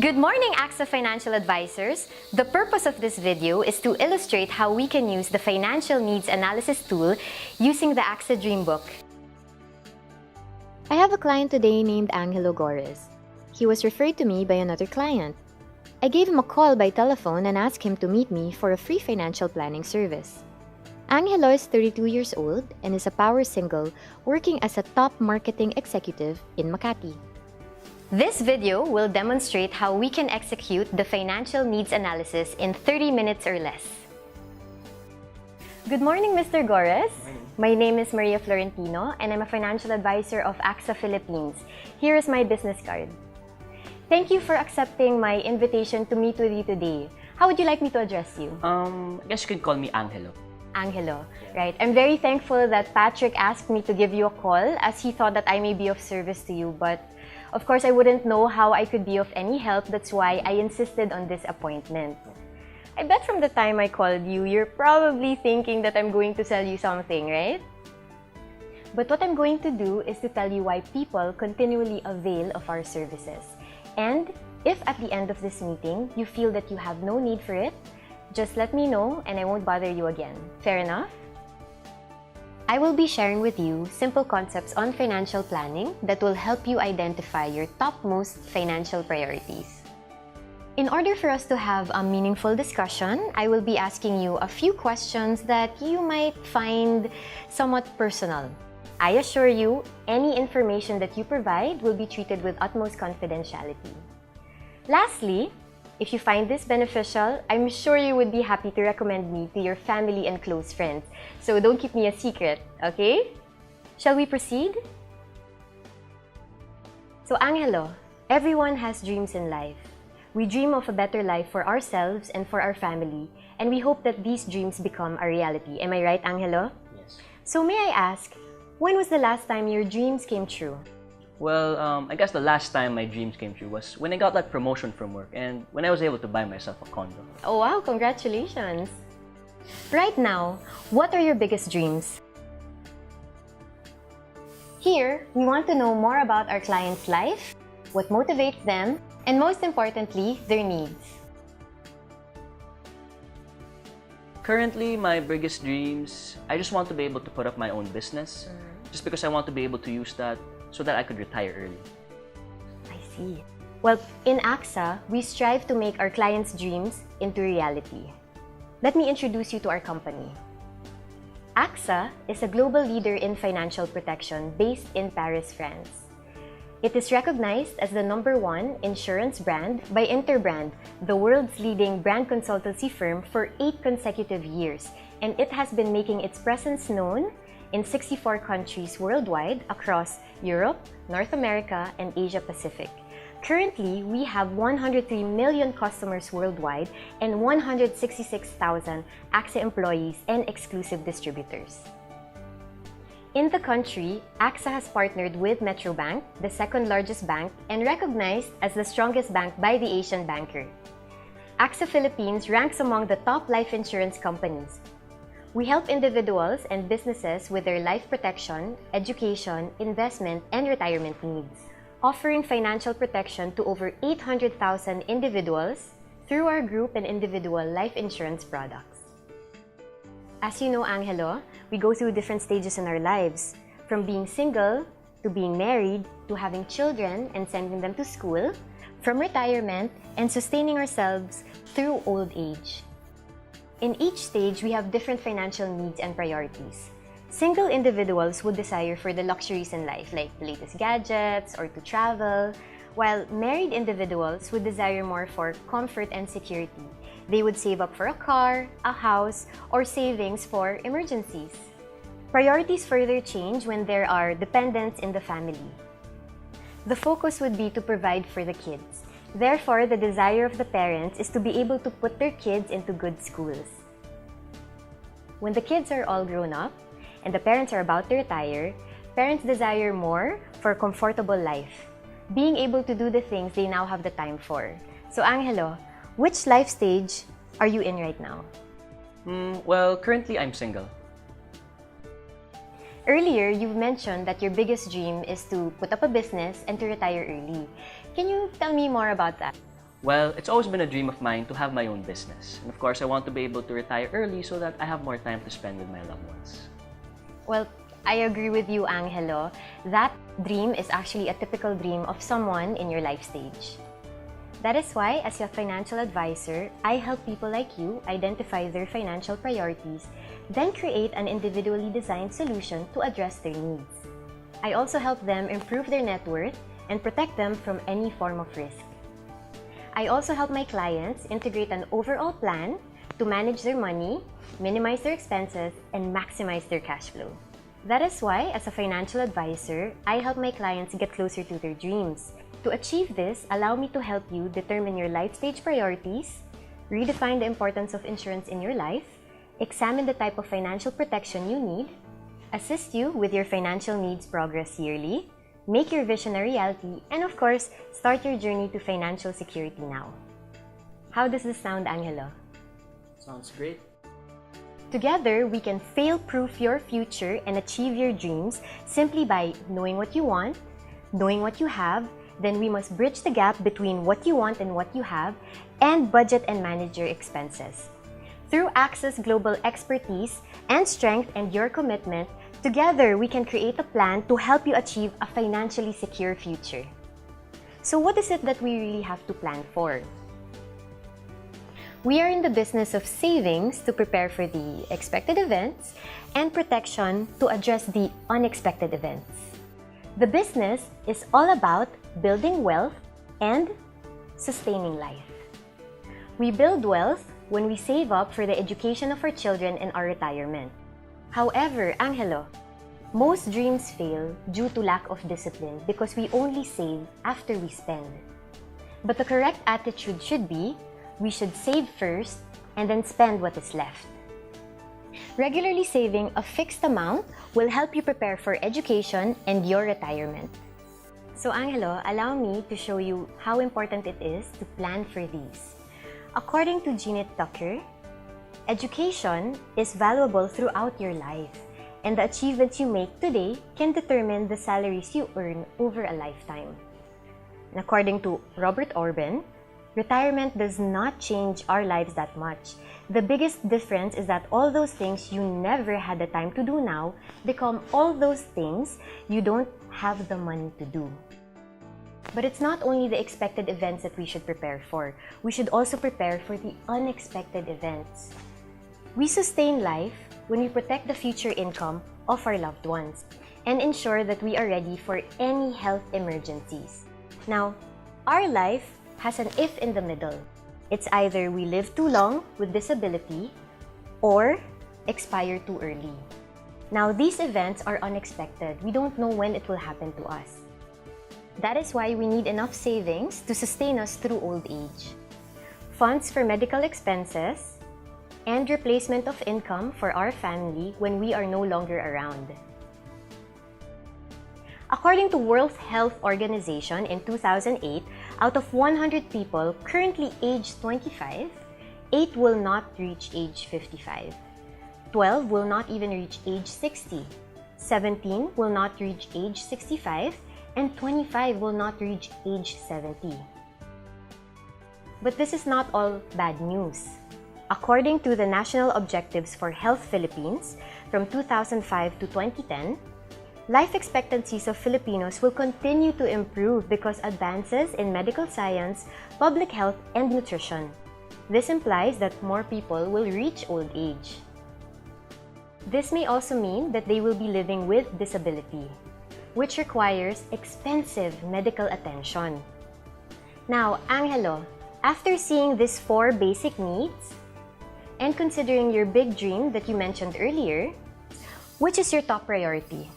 Good morning, AXA Financial Advisors. The purpose of this video is to illustrate how we can use the Financial Needs Analysis tool using the AXA Dreambook. I have a client today named Angelo Gores. He was referred to me by another client. I gave him a call by telephone and asked him to meet me for a free financial planning service. Angelo is 32 years old and is a power single working as a top marketing executive in Makati. This video will demonstrate how we can execute the financial needs analysis in 30 minutes or less. Good morning, Mr. Gores. My name is Maria Florentino and I'm a financial advisor of AXA Philippines. Here is my business card. Thank you for accepting my invitation to meet with you today. How would you like me to address you? I guess you can call me Angelo. Angelo, right. I'm very thankful that Patrick asked me to give you a call as he thought that I may be of service to you, but of course I wouldn't know how I could be of any help. That's why I insisted on this appointment. I bet from the time I called you, you're probably thinking that I'm going to sell you something, right? But what I'm going to do is to tell you why people continually avail of our services. And if at the end of this meeting, you feel that you have no need for it, just let me know and I won't bother you again. Fair enough? I will be sharing with you simple concepts on financial planning that will help you identify your topmost financial priorities. In order for us to have a meaningful discussion, I will be asking you a few questions that you might find somewhat personal. I assure you, any information that you provide will be treated with utmost confidentiality. Lastly, if you find this beneficial, I'm sure you would be happy to recommend me to your family and close friends. So don't keep me a secret, okay? Shall we proceed? So Angelo, everyone has dreams in life. We dream of a better life for ourselves and for our family, and we hope that these dreams become a reality. Am I right, Angelo? Yes. So may I ask, when was the last time your dreams came true? Well, I guess the last time my dreams came true was when I got that promotion from work and when I was able to buy myself a condo. Oh wow, congratulations! Right now, what are your biggest dreams? Here, we want to know more about our client's life, what motivates them, and most importantly, their needs. Currently, my biggest dreams, I just want to be able to put up my own business just because I want to be able to use that so that I could retire early. I see. Well, in AXA, we strive to make our clients' dreams into reality. Let me introduce you to our company. AXA is a global leader in financial protection based in Paris, France. It is recognized as the #1 insurance brand by Interbrand, the world's leading brand consultancy firm, for 8 consecutive years, and it has been making its presence known in 64 countries worldwide across Europe, North America, and Asia Pacific. Currently, we have 103 million customers worldwide and 166,000 AXA employees and exclusive distributors. In the country, AXA has partnered with Metrobank, the second largest bank, and recognized as the strongest bank by the Asian Banker. AXA Philippines ranks among the top life insurance companies. We help individuals and businesses with their life protection, education, investment, and retirement needs, offering financial protection to over 800,000 individuals through our group and individual life insurance products. As you know, Angelo, we go through different stages in our lives, from being single to being married to having children and sending them to school, from retirement and sustaining ourselves through old age. In each stage, we have different financial needs and priorities. Single individuals would desire for the luxuries in life, like the latest gadgets or to travel, while married individuals would desire more for comfort and security. They would save up for a car, a house, or savings for emergencies. Priorities further change when there are dependents in the family. The focus would be to provide for the kids. Therefore, the desire of the parents is to be able to put their kids into good schools. When the kids are all grown up and the parents are about to retire, parents desire more for a comfortable life, being able to do the things they now have the time for. So Angelo, which life stage are you in right now? Well, currently I'm single. Earlier, you've mentioned that your biggest dream is to put up a business and to retire early. Can you tell me more about that? Well, it's always been a dream of mine to have my own business. And of course, I want to be able to retire early so that I have more time to spend with my loved ones. Well, I agree with you, Angelo. That dream is actually a typical dream of someone in your life stage. That is why, as your financial advisor, I help people like you identify their financial priorities, then create an individually designed solution to address their needs. I also help them improve their net worth and protect them from any form of risk. I also help my clients integrate an overall plan to manage their money, minimize their expenses, and maximize their cash flow. That is why, as a financial advisor, I help my clients get closer to their dreams. To achieve this, allow me to help you determine your life stage priorities, redefine the importance of insurance in your life, examine the type of financial protection you need, assist you with your financial needs progress yearly, make your vision a reality, and of course, start your journey to financial security now. How does this sound, Angelo? Sounds great. Together, we can fail-proof your future and achieve your dreams simply by knowing what you want, knowing what you have, then we must bridge the gap between what you want and what you have, and budget and manage your expenses. Through AXA's global expertise and strength and your commitment, together we can create a plan to help you achieve a financially secure future. So what is it that we really have to plan for? We are in the business of savings to prepare for the expected events and protection to address the unexpected events. The business is all about building wealth and sustaining life. We build wealth when we save up for the education of our children and our retirement. However, Angelo, most dreams fail due to lack of discipline because we only save after we spend. But the correct attitude should be, we should save first and then spend what is left. Regularly saving a fixed amount will help you prepare for education and your retirement. So Angelo, allow me to show you how important it is to plan for these. According to Jeanette Tucker, education is valuable throughout your life, and the achievements you make today can determine the salaries you earn over a lifetime. And according to Robert Orben, retirement does not change our lives that much. The biggest difference is that all those things you never had the time to do now become all those things you don't have the money to do. But it's not only the expected events that we should prepare for. We should also prepare for the unexpected events. We sustain life when we protect the future income of our loved ones and ensure that we are ready for any health emergencies. Now, our life has an if in the middle. It's either we live too long with disability or expire too early. Now, these events are unexpected. We don't know when it will happen to us. That is why we need enough savings to sustain us through old age. Funds for medical expenses and replacement of income for our family when we are no longer around. According to World Health Organization in 2008, out of 100 people currently aged 25, 8 will not reach age 55. 12 will not even reach age 60. 17 will not reach age 65. And 25 will not reach age 70. But this is not all bad news. According to the National Objectives for Health Philippines from 2005 to 2010, life expectancies of Filipinos will continue to improve because advances in medical science, public health, and nutrition. This implies that more people will reach old age. This may also mean that they will be living with disability, which requires expensive medical attention. Now, Angelo, after seeing these 4 basic needs and considering your big dream that you mentioned earlier, which is your top priority?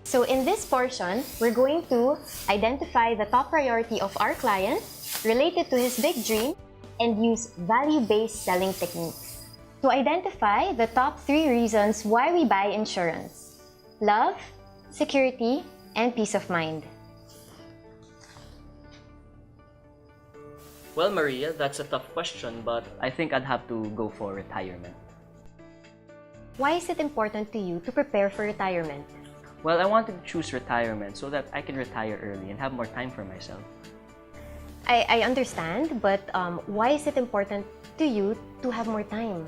So in this portion, we're going to identify the top priority of our client related to his big dream and use value-based selling techniques to identify the top 3 reasons why we buy insurance: love, security, and peace of mind. Well, Maria, that's a tough question, but I think I'd have to go for retirement. Why is it important to you to prepare for retirement? Well, I wanted to choose retirement so that I can retire early and have more time for myself. I understand, but why is it important to you to have more time?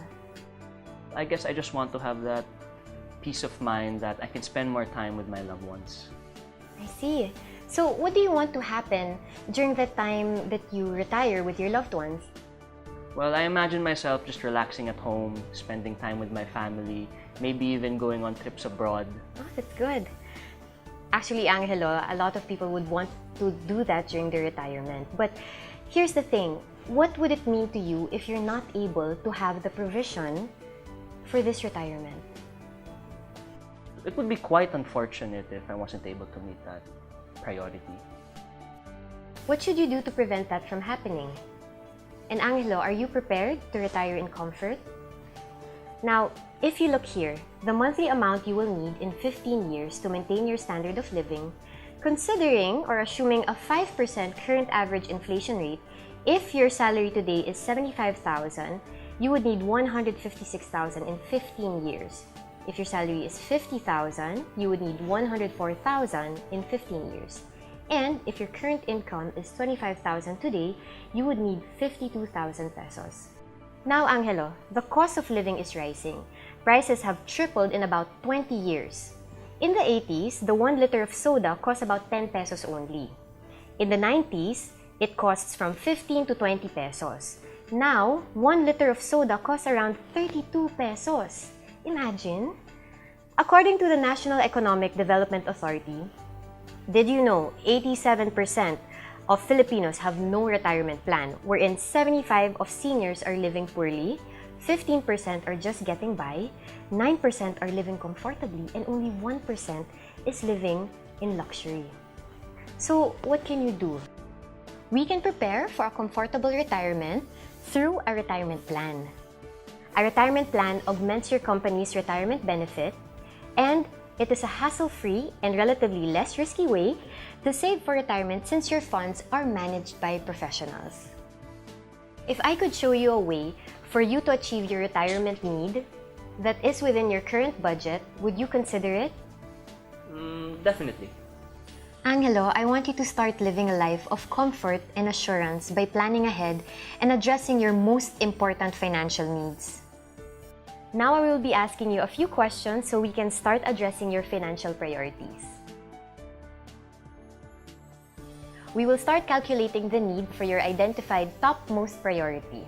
I guess I just want to have that peace of mind that I can spend more time with my loved ones. I see. So what do you want to happen during the time that you retire with your loved ones? Well, I imagine myself just relaxing at home, spending time with my family, maybe even going on trips abroad. Oh, that's good. Actually, Angelo, a lot of people would want to do that during their retirement. But here's the thing. What would it mean to you if you're not able to have the provision for this retirement? It would be quite unfortunate if I wasn't able to meet that priority. What should you do to prevent that from happening? And Angelo, are you prepared to retire in comfort? Now, if you look here, the monthly amount you will need in 15 years to maintain your standard of living, considering or assuming a 5% current average inflation rate, if your salary today is 75,000, you would need 156,000 in 15 years. If your salary is 50,000, you would need 104,000 in 15 years. And if your current income is 25,000 today, you would need 52,000 pesos. Now, Angelo, the cost of living is rising. Prices have tripled in about 20 years. In the 80s, the 1 liter of soda cost about 10 pesos only. In the 90s, it costs from 15 to 20 pesos. Now, 1 liter of soda costs around 32 pesos. Imagine! According to the National Economic Development Authority, did you know 87% of Filipinos have no retirement plan, wherein 75% of seniors are living poorly, 15% are just getting by, 9% are living comfortably, and only 1% is living in luxury. So, what can you do? We can prepare for a comfortable retirement through a retirement plan. A retirement plan augments your company's retirement benefit, and it is a hassle-free and relatively less risky way to save for retirement since your funds are managed by professionals. If I could show you a way for you to achieve your retirement need that is within your current budget, would you consider it? Definitely. Angelo, I want you to start living a life of comfort and assurance by planning ahead and addressing your most important financial needs. Now I will be asking you a few questions so we can start addressing your financial priorities. We will start calculating the need for your identified topmost priority.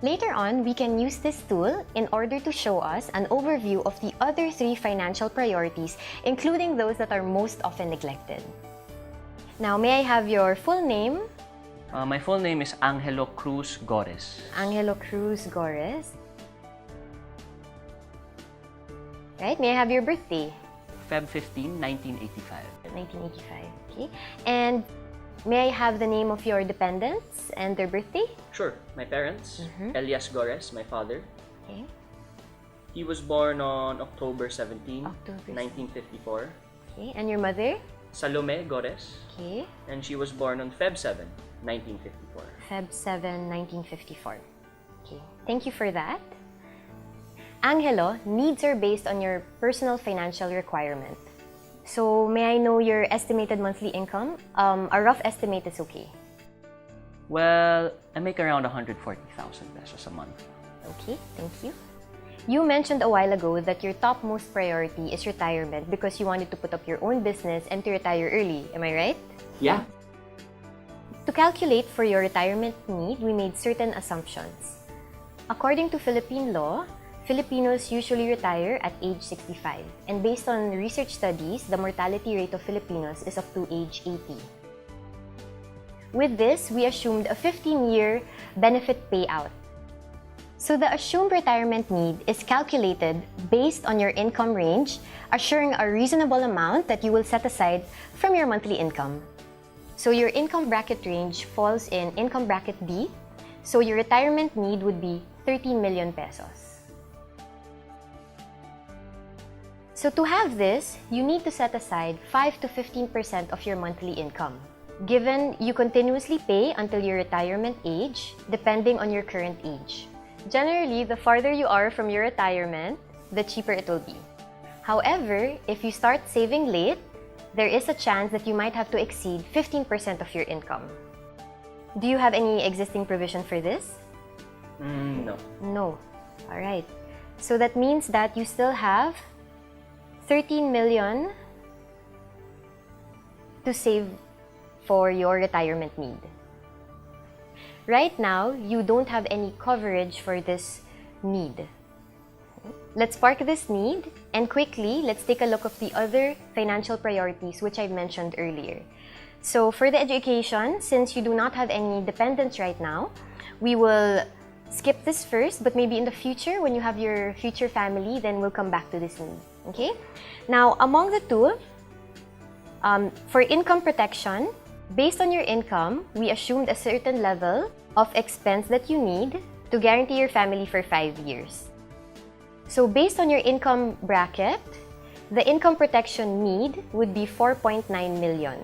Later on, we can use this tool in order to show us an overview of the other 3 financial priorities, including those that are most often neglected. Now, may I have your full name? My full name is Angelo Cruz Gores. Angelo Cruz Gores. Right, may I have your birthday? Feb 15, 1985. 1985, okay. And may I have the name of your dependents and their birthday? Sure. My parents, Elias Gores, my father. Okay. He was born on October 17, October 1954. Okay, and your mother? Salome Gores. Okay. And she was born on Feb 7, 1954. Feb 7, 1954. Okay, thank you for that. Angelo, needs are based on your personal financial requirement. So, may I know your estimated monthly income? A rough estimate is okay. Well, I make around 140,000 pesos a month. Okay, thank you. You mentioned a while ago that your topmost priority is retirement because you wanted to put up your own business and to retire early. Am I right? Yeah. To calculate for your retirement need, we made certain assumptions. According to Philippine law, Filipinos usually retire at age 65. And based on research studies, the mortality rate of Filipinos is up to age 80. With this, we assumed a 15-year benefit payout. So the assumed retirement need is calculated based on your income range, assuring a reasonable amount that you will set aside from your monthly income. So your income bracket range falls in income bracket D, so your retirement need would be 13 million pesos. So to have this, you need to set aside 5 to 15% of your monthly income. Given you continuously pay until your retirement age, depending on your current age. Generally, the farther you are from your retirement, the cheaper it will be. However, if you start saving late, there is a chance that you might have to exceed 15% of your income. Do you have any existing provision for this? No. No. All right. So that means that you still have 13 million to save for your retirement need. Right now, you don't have any coverage for this need. Let's park this need and quickly, let's take a look at the other financial priorities which I mentioned earlier. So for the education, since you do not have any dependents right now, we will skip this first, but maybe in the future, when you have your future family, then we'll come back to this need. Okay? Now, among the two, for income protection, based on your income, we assumed a certain level of expense that you need to guarantee your family for 5 years. So based on your income bracket, the income protection need would be 4.9 million.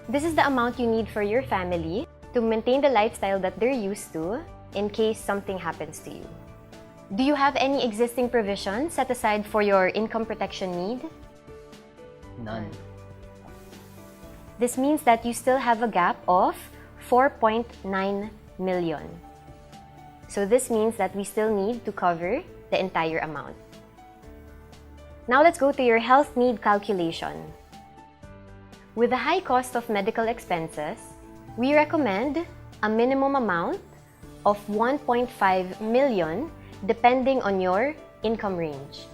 This is the amount you need for your family to maintain the lifestyle that they're used to in case something happens to you. Do you have any existing provisions set aside for your income protection need? None. This means that you still have a gap of 4.9 million. So this means that we still need to cover the entire amount. Now let's go to your health need calculation. With the high cost of medical expenses, we recommend a minimum amount of 1.5 million depending on your income range.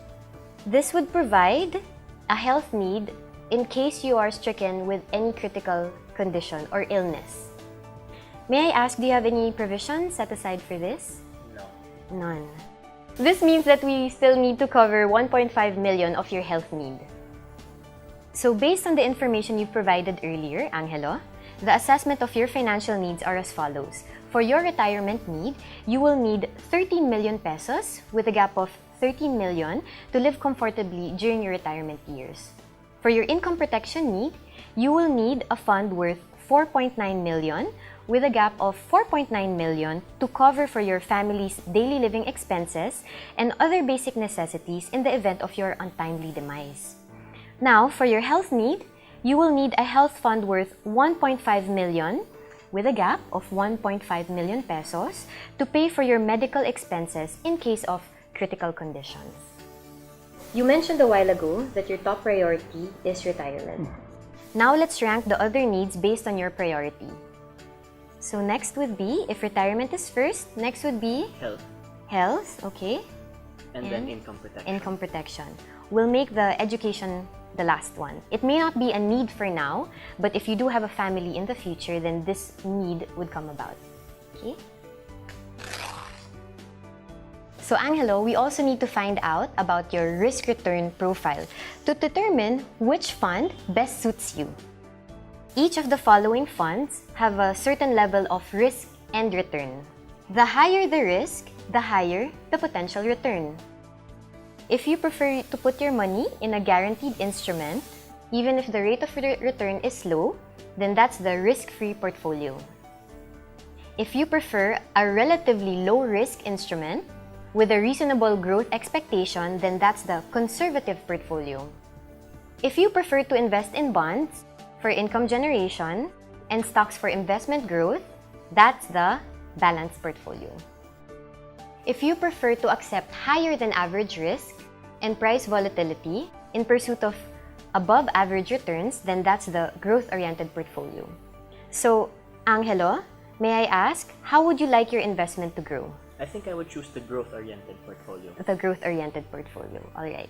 This would provide a health need in case you are stricken with any critical condition or illness. May I ask, do you have any provisions set aside for this? No. None. This means that we still need to cover 1.5 million of your health need. So based on the information you provided earlier, Angelo, the assessment of your financial needs are as follows. For your retirement need, you will need 13 million pesos with a gap of 13 million to live comfortably during your retirement years. For your income protection need, you will need a fund worth 4.9 million with a gap of 4.9 million to cover for your family's daily living expenses and other basic necessities in the event of your untimely demise. Now, for your health need, you will need a health fund worth 1.5 million with a gap of 1.5 million pesos to pay for your medical expenses in case of critical conditions. You mentioned a while ago that your top priority is retirement. Now let's rank the other needs based on your priority. So next would be, if retirement is first, next would be Health. health, okay? And then income protection. Income protection. We'll make the education the last one. It may not be a need for now, but if you do have a family in the future, then this need would come about. Okay? So Angelo, we also need to find out about your risk-return profile to determine which fund best suits you. Each of the following funds have a certain level of risk and return. The higher the risk, the higher the potential return. If you prefer to put your money in a guaranteed instrument, even if the rate of return is low, then that's the risk-free portfolio. If you prefer a relatively low-risk instrument with a reasonable growth expectation, then that's the conservative portfolio. If you prefer to invest in bonds for income generation and stocks for investment growth, that's the balanced portfolio. If you prefer to accept higher than average risk and price volatility in pursuit of above average returns, then that's the growth-oriented portfolio. So, Angelo, may I ask, how would you like your investment to grow? I think I would choose the growth-oriented portfolio. The growth-oriented portfolio, all right.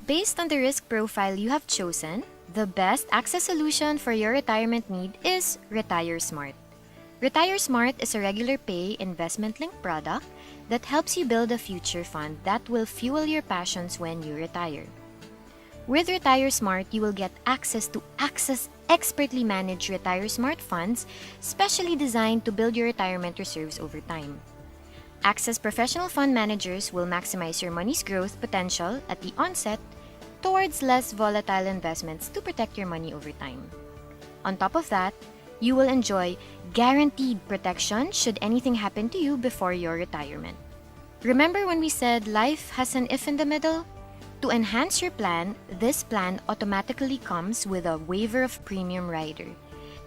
Based on the risk profile you have chosen, the best access solution for your retirement need is Retire Smart. Retire Smart is a regular pay investment-linked product that helps you build a future fund that will fuel your passions when you retire. With Retire Smart, you will get access to expertly managed Retire Smart funds specially designed to build your retirement reserves over time. Access professional fund managers will maximize your money's growth potential at the onset towards less volatile investments to protect your money over time. On top of that, you will enjoy guaranteed protection should anything happen to you before your retirement. Remember when we said life has an if in the middle? To enhance your plan, this plan automatically comes with a waiver of premium rider.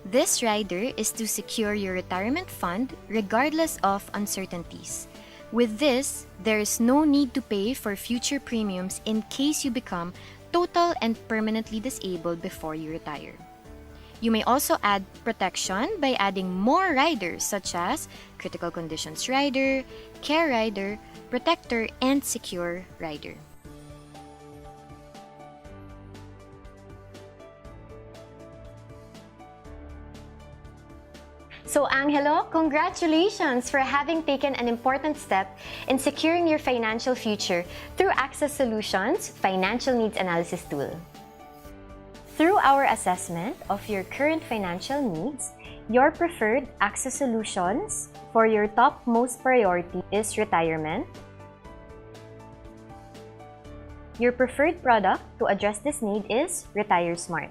This rider is to secure your retirement fund regardless of uncertainties. With this, there is no need to pay for future premiums in case you become total and permanently disabled before you retire. You may also add protection by adding more riders such as critical conditions rider, care rider, protector, and secure rider. So Angelo, congratulations for having taken an important step in securing your financial future through Access Solutions Financial Needs Analysis Tool. Through our assessment of your current financial needs, your preferred Access Solutions for your topmost priority is retirement. Your preferred product to address this need is Retire Smart.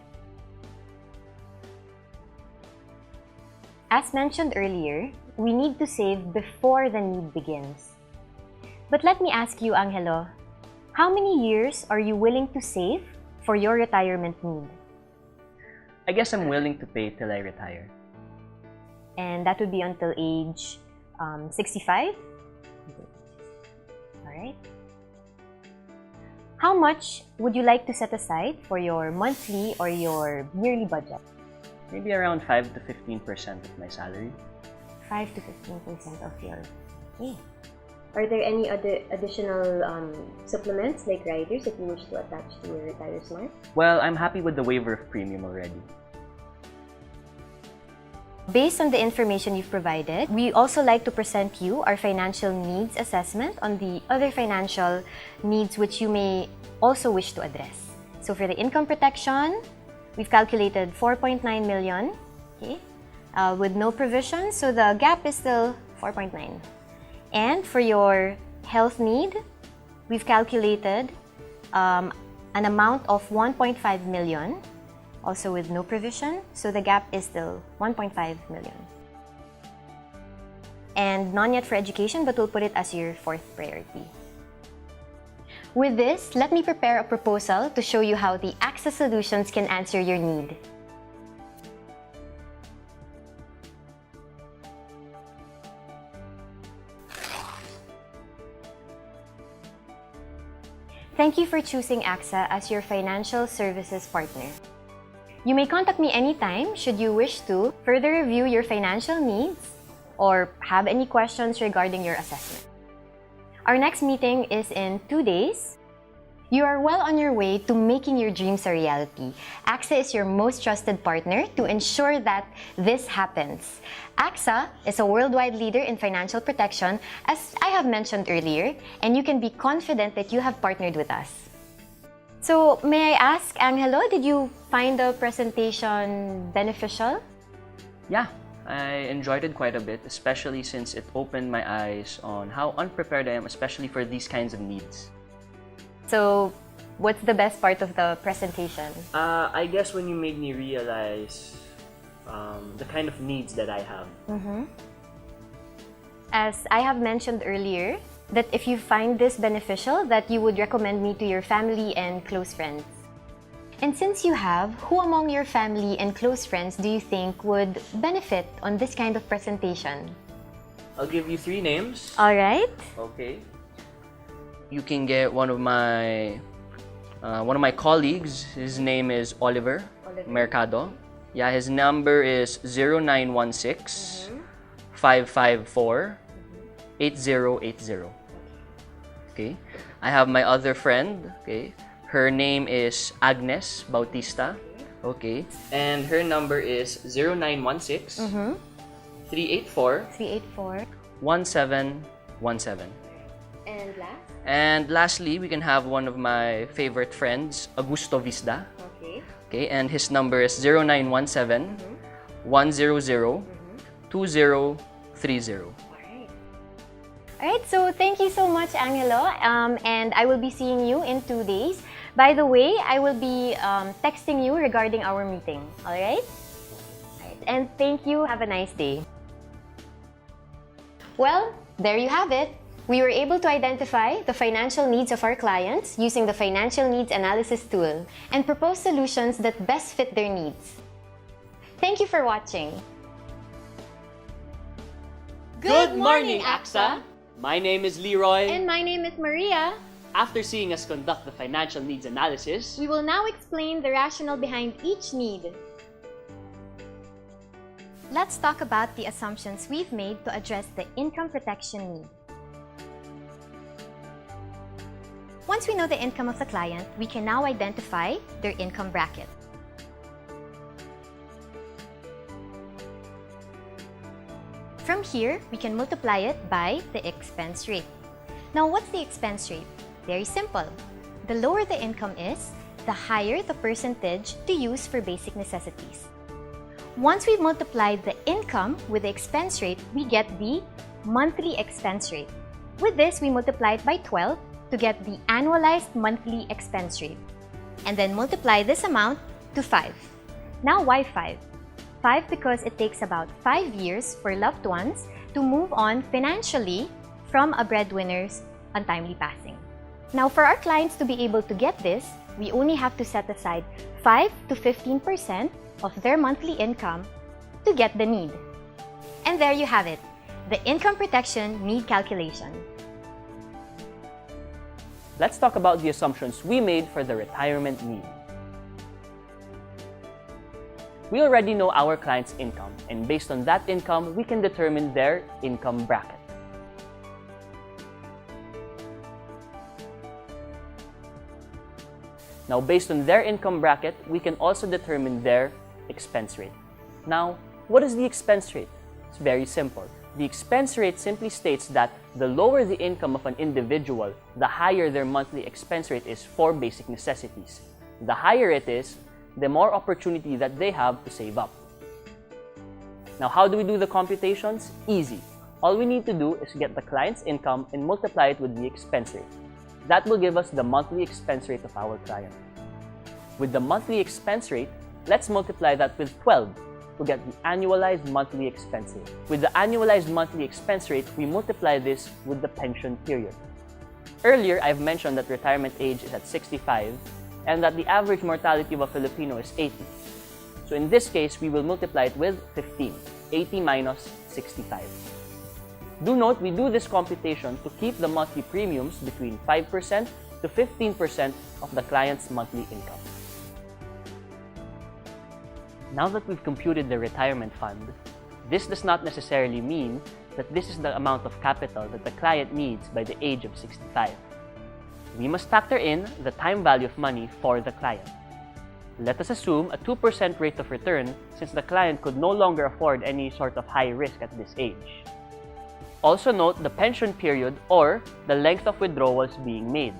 As mentioned earlier, we need to save before the need begins. But let me ask you, Angelo, how many years are you willing to save for your retirement need? I guess I'm willing to pay till I retire. And that would be until age 65? Alright. How much would you like to set aside for your monthly or your yearly budget? Maybe around 5 to 15% of my salary. 5 to 15% of your... Okay. Are there any other additional supplements like riders that you wish to attach to your Retire Smart? Well, I'm happy with the waiver of premium already. Based on the information you've provided, we also like to present you our financial needs assessment on the other financial needs which you may also wish to address. So for the income protection, we've calculated 4.9 million, okay, with no provision, so the gap is still 4.9. And for your health need, we've calculated an amount of 1.5 million, also with no provision, so the gap is still 1.5 million. And none yet for education, but we'll put it as your fourth priority. With this, let me prepare a proposal to show you how the Access Solutions can answer your need. Thank you for choosing AXA as your financial services partner. You may contact me anytime should you wish to further review your financial needs or have any questions regarding your assessment. Our next meeting is in 2 days. You are well on your way to making your dreams a reality. AXA is your most trusted partner to ensure that this happens. AXA is a worldwide leader in financial protection, as I have mentioned earlier, and you can be confident that you have partnered with us. So, may I ask, Angelo, did you find the presentation beneficial? Yeah, I enjoyed it quite a bit, especially since it opened my eyes on how unprepared I am, especially for these kinds of needs. So, what's the best part of the presentation? I guess when you made me realize the kind of needs that I have. As I have mentioned earlier, that if you find this beneficial, that you would recommend me to your family and close friends. And since you have, who among your family and close friends do you think would benefit on this kind of presentation? I'll give you 3 names. All right. Okay. You can get one of my colleagues. His name is Oliver Mercado. Yeah, his number is 0916 554 8080. Okay. I have my other friend. Okay. Her name is Agnes Bautista. Okay. And her number is 0916 384 384. 1717. And last? And lastly, we can have one of my favorite friends, Augusto Visda. Okay. Okay, and his number is 0917 100 2030. Alright, so thank you so much, Angelo. And I will be seeing you in 2 days. By the way, I will be texting you regarding our meeting. Alright? And thank you. Have a nice day. Well, there you have it. We were able to identify the financial needs of our clients using the financial needs analysis tool and propose solutions that best fit their needs. Thank you for watching. Good morning, AXA! My name is Leroy. And my name is Maria. After seeing us conduct the financial needs analysis, We will now explain the rationale behind each need. Let's talk about the assumptions we've made to address the income protection need. Once we know the income of the client, we can now identify their income bracket. From here, we can multiply it by the expense rate. Now, what's the expense rate? Very simple. The lower the income is, the higher the percentage to use for basic necessities. Once we've multiplied the income with the expense rate, we get the monthly expense rate. With this, we multiply it by 12 to get the annualized monthly expense rate. And then multiply this amount to 5. Now, why 5? 5 because it takes about 5 years for loved ones to move on financially from a breadwinner's untimely passing. Now, for our clients to be able to get this, we only have to set aside 5 to 15% of their monthly income to get the need. And there you have it, the income protection need calculation. Let's talk about the assumptions we made for the retirement need. We already know our client's income, and based on that income, we can determine their income bracket. Now, based on their income bracket, we can also determine their expense rate. Now, what is the expense rate? It's very simple. The expense rate simply states that the lower the income of an individual, the higher their monthly expense rate is for basic necessities. The higher it is, the more opportunity that they have to save up. Now, how do we do the computations? Easy. All we need to do is get the client's income and multiply it with the expense rate. That will give us the monthly expense rate of our client. With the monthly expense rate, let's multiply that with 12 to get the annualized monthly expense rate. With the annualized monthly expense rate, we multiply this with the pension period. Earlier, I've mentioned that retirement age is at 65 and that the average mortality of a Filipino is 80. So in this case, we will multiply it with 15, 80 minus 65. Do note, we do this computation to keep the monthly premiums between 5% to 15% of the client's monthly income. Now that we've computed the retirement fund, this does not necessarily mean that this is the amount of capital that the client needs by the age of 65. We must factor in the time value of money for the client. Let us assume a 2% rate of return since the client could no longer afford any sort of high risk at this age. Also note the pension period or the length of withdrawals being made.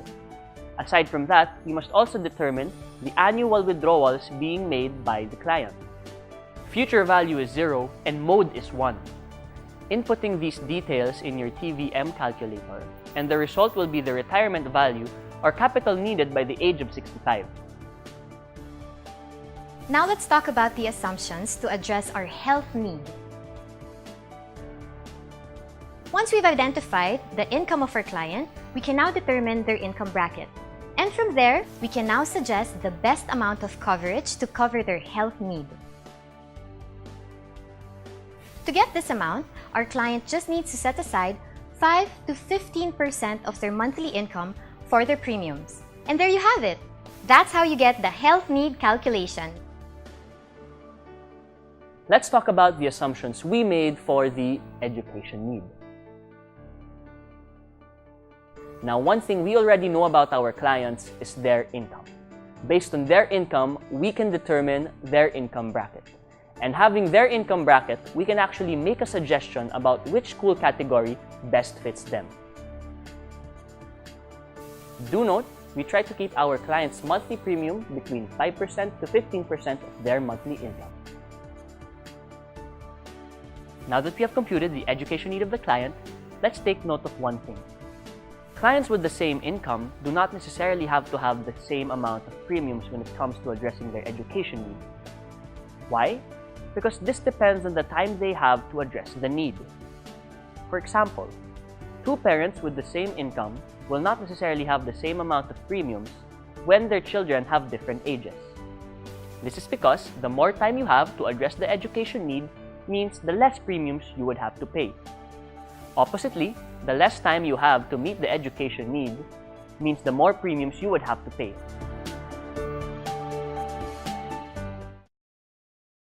Aside from that, we must also determine the annual withdrawals being made by the client. Future value is 0 and mode is 1. Inputting these details in your TVM calculator, and the result will be the retirement value or capital needed by the age of 65. Now let's talk about the assumptions to address our health need. Once we've identified the income of our client, we can now determine their income bracket. And from there, we can now suggest the best amount of coverage to cover their health need. To get this amount, our client just needs to set aside 5 to 15% of their monthly income for their premiums. And there you have it. That's how you get the health need calculation. Let's talk about the assumptions we made for the education need. Now, one thing we already know about our clients is their income. Based on their income, we can determine their income bracket. And having their income bracket, we can actually make a suggestion about which school category best fits them. Do note, we try to keep our clients' monthly premium between 5% to 15% of their monthly income. Now that we have computed the education need of the client, let's take note of one thing. Clients with the same income do not necessarily have to have the same amount of premiums when it comes to addressing their education need. Why? Because this depends on the time they have to address the need. For example, Two parents with the same income will not necessarily have the same amount of premiums when their children have different ages. This is because the more time you have to address the education need means the less premiums you would have to pay. Oppositely, the less time you have to meet the education need means the more premiums you would have to pay.